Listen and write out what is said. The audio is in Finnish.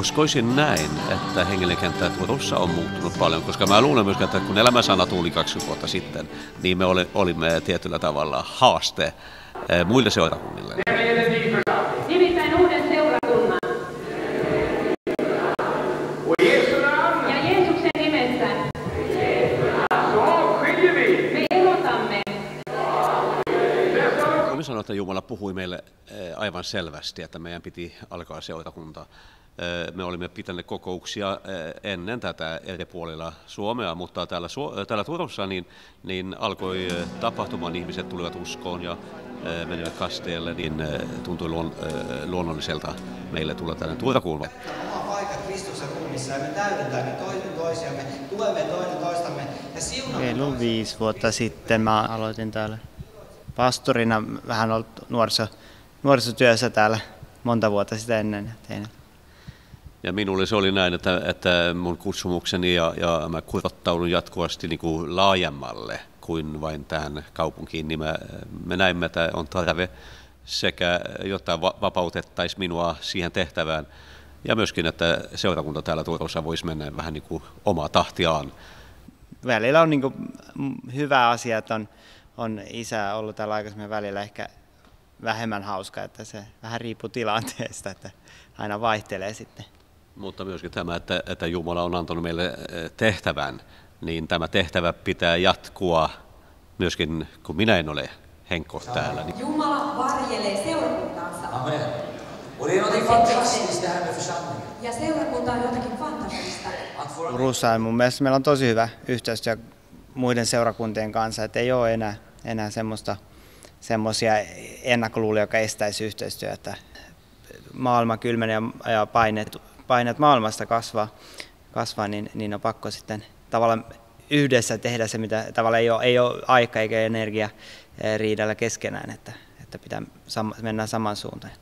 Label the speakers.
Speaker 1: Uskoisin näin, että hengellinen kenttä Turussa on muuttunut paljon, koska mä luulen myös, että kun Elämänsana tuli 20 vuotta sitten, niin me olimme tietyllä tavalla haaste muille seurakunnille.
Speaker 2: Nimittäin uuden seurakunnan. Ja Jeesuksen nimessä me erotamme.
Speaker 1: Me sanoin, että Jumala puhui meille aivan selvästi, että meidän piti alkaa seurakunta. Me olimme pitäneet kokouksia ennen tätä eri puolilla Suomea, mutta täällä Turussa niin alkoi tapahtumaan, ihmiset tulivat uskoon ja menivät kasteelle, niin tuntui luonnolliselta meille tulla tänne Turkuun.
Speaker 3: Oma paikka Kristuksen ruumissa ja me täydentäämme toinen toisiamme, tuemme toinen toistamme ja siunaamme.
Speaker 4: Reilu 5 vuotta sitten mä aloitin täällä pastorina, vähän ollut nuorisotyössä täällä monta vuotta sitä ennen tein.
Speaker 1: Ja minulle se oli näin, että mun kutsumukseni ja mä kurottaudun jatkuvasti niin kuin laajemmalle kuin vain tähän kaupunkiin. Niin me näimme, että on tarve sekä, jotta vapautettaisiin minua siihen tehtävään, ja myöskin, että seurakunta täällä Turussa voisi mennä vähän niin kuin omaa tahtiaan.
Speaker 4: Välillä on niin kuin hyvä asia, että on isä ollut täällä aikaisemmin, välillä ehkä vähemmän hauska, että se vähän riippuu tilanteesta, että aina vaihtelee sitten.
Speaker 1: Mutta myöskin tämä, että Jumala on antanut meille tehtävän, niin tämä tehtävä pitää jatkua myöskin, kun minä en ole Henkko täällä.
Speaker 5: Jumala varjelee seurakuntaansa.
Speaker 3: Amen. Och det är något fantastiskt det här med församlingen.
Speaker 5: Ja seurakunta on jotakin fantastista.
Speaker 4: Turussa mun mielestä meillä on tosi hyvä yhteistyö muiden seurakuntien kanssa, että ei ole enää semmoisia ennakkoluulia, joka estäisi yhteistyötä. Maailma kylmenee ja paineet maailmasta kasvaa niin on pakko sitten tavallaan yhdessä tehdä se, mitä tavallaan ei ole aika eikä energia riidellä keskenään, että pitää mennä samaan suuntaan.